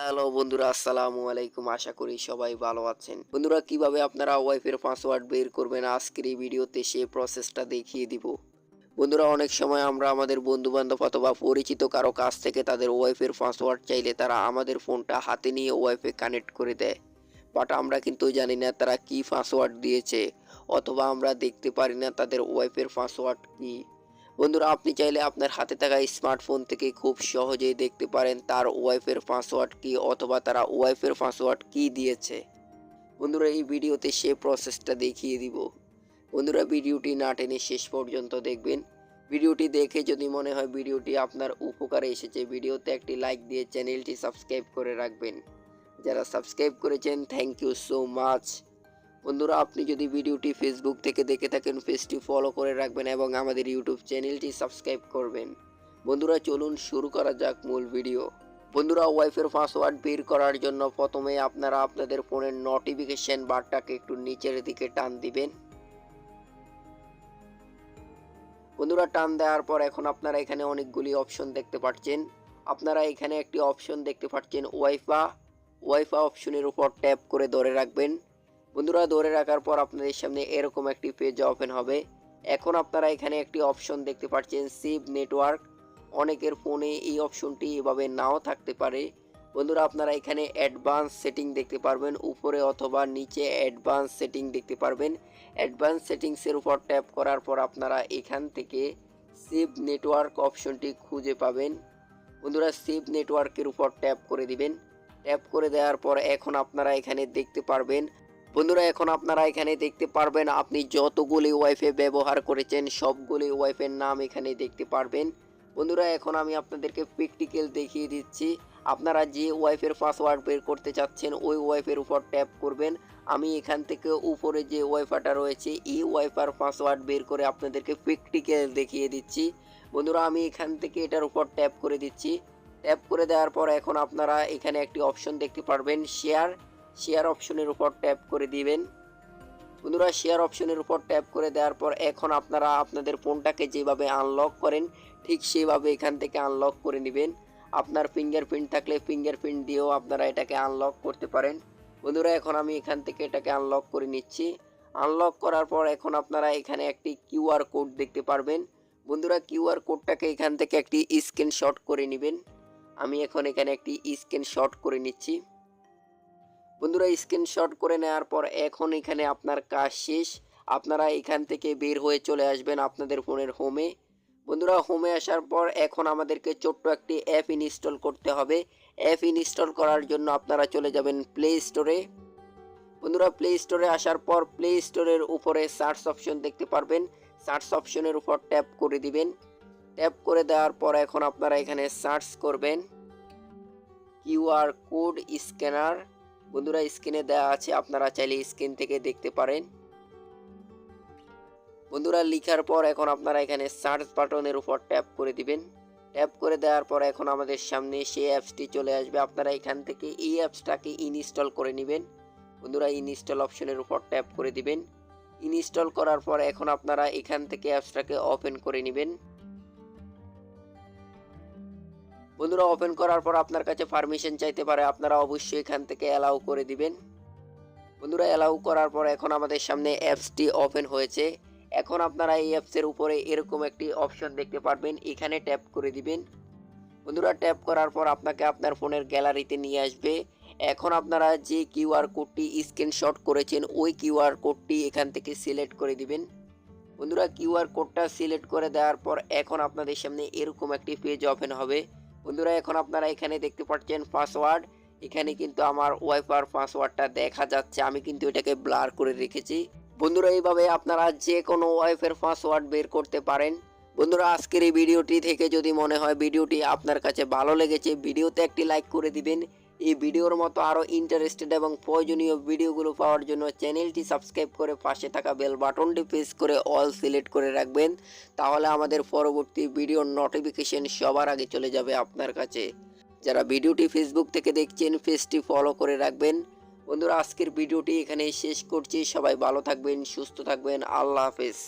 Hello বন্ধুরা, আসসালামু আলাইকুম। আশা করি সবাই ভালো আছেন। বন্ধুরা, কিভাবে আপনারা ওয়াইফাই এর পাসওয়ার্ড বের করবেন আজকের এই ভিডিওতে সেই প্রসেসটা দেখিয়ে দিব। বন্ধুরা, অনেক সময় আমরা আমাদের বন্ধু বান্ধব অথবা পরিচিত কারো কাছ থেকে তাদের ওয়াইফাই এর পাসওয়ার্ড চাইলে তারা আমাদের ফোনটা হাতে নিয়ে ওয়াইফাই কানেক্ট করে দেয়, বাট আমরা কিন্তু জানি না তারা কি পাসওয়ার্ড দিয়েছে, অথবা আমরা দেখতে পারি না তাদের ওয়াইফাই এর পাসওয়ার্ড কি। বন্ধুরা, আপনি চাইলে আপনার হাতে থাকা স্মার্টফোন থেকে খুব সহজেই দেখতে পারেন তার ওয়াইফাই পাসওয়ার্ড কি, অথবা তারা ওয়াইফাই পাসওয়ার্ড কি দিয়েছে। বন্ধুরা, এই ভিডিওতে সে প্রসেসটা দেখিয়ে দিব। বন্ধুরা, ভিডিওটি না টেনে শেষ পর্যন্ত দেখবেন। ভিডিওটি দেখে যদি মনে হয় ভিডিওটি আপনার উপকারে এসেছে, ভিডিওতে একটি লাইক দিয়ে চ্যানেলটি সাবস্ক্রাইব করে রাখবেন। যারা সাবস্ক্রাইব করেছেন, থ্যাংক ইউ সো মাচ। বন্ধুরা, আপনি যদি ভিডিওটি ফেসবুক থেকে দেখে থাকেন, পেজটি ফলো করে রাখবেন এবং আমাদের ইউটিউব চ্যানেলটি সাবস্ক্রাইব করবেন। বন্ধুরা, চলুন শুরু করা যাক মূল ভিডিও। বন্ধুরা, ওয়াইফাই পাসওয়ার্ড বের করার জন্য প্রথমে আপনারা আপনাদের ফোনের নোটিফিকেশন বারটাকে একটু নিচের দিকে টান দিবেন। বন্ধুরা, টান দেওয়ার পর এখন আপনারা এখানে অনেকগুলি অপশন দেখতে পাচ্ছেন। আপনারা এখানে একটি অপশন দেখতে পাচ্ছেন ওয়াইফাই অপশনের উপর ট্যাপ করে ধরে রাখবেন। বন্ধুরা, ধরে রাখার পর আপনাদের সামনে এরকম একটি পেজ ওপেন হবে। এখন আপনারা এখানে একটি অপশন দেখতে পাচ্ছেন সেভ নেটওয়ার্ক। অনেকের ফোনে এই অপশনটি এভাবে নাও থাকতে পারে। বন্ধুরা, আপনারা এখানে অ্যাডভান্স সেটিং দেখতে পারবেন, উপরে অথবা নিচে অ্যাডভান্স সেটিং দেখতে পারবেন। অ্যাডভান্স সেটিংসের উপর ট্যাপ করার পর আপনারা এখান থেকে সেভ নেটওয়ার্ক অপশনটি খুঁজে পাবেন। বন্ধুরা, সেভ নেটওয়ার্কের উপর ট্যাপ করে দিবেন। ট্যাপ করে দেওয়ার পর এখন আপনারা এখানে দেখতে পারবেন। বন্ধুরা, এখন আপনারা এখানে দেখতে পারবেন আপনি যতগুলি ওয়াইফাই ব্যবহার করেছেন সবগুলি ওয়াইফাইয়ের নাম এখানে দেখতে পারবেন। বন্ধুরা, এখন আমি আপনাদেরকে প্র্যাকটিক্যাল দেখিয়ে দিচ্ছি। আপনারা যে ওয়াইফাইয়ের পাসওয়ার্ড বের করতে চাচ্ছেন ওই ওয়াইফাইয়ের উপর ট্যাপ করবেন। আমি এখান থেকে উপরে যে ওয়াইফাইটা রয়েছে এই ওয়াইফাইয়ের পাসওয়ার্ড বের করে আপনাদেরকে প্র্যাকটিক্যাল দেখিয়ে দিচ্ছি। বন্ধুরা, আমি এখান থেকে এটার উপর ট্যাপ করে দিচ্ছি। ট্যাপ করে দেওয়ার পর এখন আপনারা এখানে একটি অপশন দেখতে পারবেন শেয়ার অপশনের উপর ট্যাপ করে দিবেন। বন্ধুরা, শেয়ার অপশনের উপর ট্যাপ করে দেওয়ার পর এখন আপনারা আপনাদের ফোনটাকে যেভাবে আনলক করেন ঠিক সেইভাবে এখান থেকে আনলক করে নেবেন। আপনার ফিঙ্গারপ্রিন্ট থাকলে ফিঙ্গারপ্রিন্ট দিয়েও আপনারা এটাকে আনলক করতে পারেন। বন্ধুরা, এখন আমি এখান থেকে এটাকে আনলক করে নিচ্ছি। আনলক করার পর এখন আপনারা এখানে একটি কিউআর কোড দেখতে পারবেন। বন্ধুরা, কিউআর কোডটাকে এখান থেকে একটি স্ক্রিনশট করে নেবেন। আমি এখন এখানে একটি স্ক্রিনশট করে নিচ্ছি। বন্ধুরা, স্ক্রিনশট করে নেওয়ার পর এখন এখানে আপনার কাজ শেষ। আপনারা এখান থেকে বের হয়ে চলে আসবেন আপনাদের ফোনের হোমে। বন্ধুরা, হোমে আসার পর এখন আমাদেরকে ছোট্ট একটি অ্যাপ ইনস্টল করতে হবে। অ্যাপ ইনস্টল করার জন্য আপনারা চলে যাবেন প্লে স্টোরে। বন্ধুরা, প্লে স্টোরে আসার পর প্লে স্টোরের উপরে সার্চ অপশন দেখতে পারবেন। সার্চ অপশনের উপর ট্যাপ করে দিবেন। ট্যাপ করে দেওয়ার পর এখন আপনারা এখানে সার্চ করবেন কিউআর কোড স্ক্যানার। বন্ধুরা, স্ক্রিনে দেওয়া আছে, আপনারা চাইলে স্ক্রিন থেকে দেখতে পারেন। বন্ধুরা, লেখার পর এখন আপনারা এখানে সার্চ বাটনের উপর ট্যাপ করে দিবেন। ট্যাপ করে দেওয়ার পর এখন আমাদের সামনে সেই অ্যাপসটি চলে আসবে। আপনারা এখান থেকে এই অ্যাপসটাকে ইনস্টল করে নেবেন। বন্ধুরা, ইনস্টল অপশনের উপর ট্যাপ করে দিবেন। ইনস্টল করার পর এখন আপনারা এখান থেকে অ্যাপসটাকে ওপেন করে নেবেন। বন্ধুরা, ওপেন করার পর আপনার কাছে পারমিশন চাইতে পারে, আপনারা অবশ্যই এখান থেকে অ্যালাউ করে দিবেন। বন্ধুরা, অ্যালাউ করার পর এখন আমাদের সামনে অ্যাপসটি ওপেন হয়েছে। এখন আপনারা এই অ্যাপসের উপরে এরকম একটি অপশন দেখতে পারবেন, এখানে ট্যাপ করে দিবেন। বন্ধুরা, ট্যাপ করার পর আপনাকে আপনার ফোনের গ্যালারিতে নিয়ে আসবে। এখন আপনারা যে কিউআর কোডটি স্ক্রিনশট করেছেন ওই কিউআর কোডটি এখান থেকে সিলেক্ট করে দিবেন। বন্ধুরা, কিউআর কোডটা সিলেক্ট করে দেওয়ার পর এখন আপনাদের সামনে এরকম একটি পেজ ওপেন হবে। বন্ধুরা, এখন আপনারা এখানে দেখতে পাচ্ছেন পাসওয়ার্ড। এখানে কিন্তু আমার ওয়াইফাই পাসওয়ার্ডটা দেখা যাচ্ছে, আমি কিন্তু এটাকে ব্লার করে রেখেছি। বন্ধুরা, এইভাবে আপনারা যে কোনো ওয়াইফাই পাসওয়ার্ড বের করতে পারেন। বন্ধুরা, আজকের এই ভিডিওটি থেকে যদি মনে হয় ভিডিওটি আপনার কাছে ভালো লেগেছে, ভিডিওতে একটি লাইক করে দিবেন। এই ভিডিওর মতো আরও ইন্টারেস্টেড এবং প্রয়োজনীয় ভিডিওগুলো পাওয়ার জন্য চ্যানেলটি সাবস্ক্রাইব করে পাশে থাকা বেল বাটনটি প্রেস করে অল সিলেক্ট করে রাখবেন। তাহলে আমাদের পরবর্তী ভিডিওর নোটিফিকেশন সবার আগে চলে যাবে আপনার কাছে। যারা ভিডিওটি ফেসবুক থেকে দেখছেন পেজটি ফলো করে রাখবেন। বন্ধুরা, আজকের ভিডিওটি এখানেই শেষ করছি। সবাই ভালো থাকবেন, সুস্থ থাকবেন। আল্লাহ হাফেজ।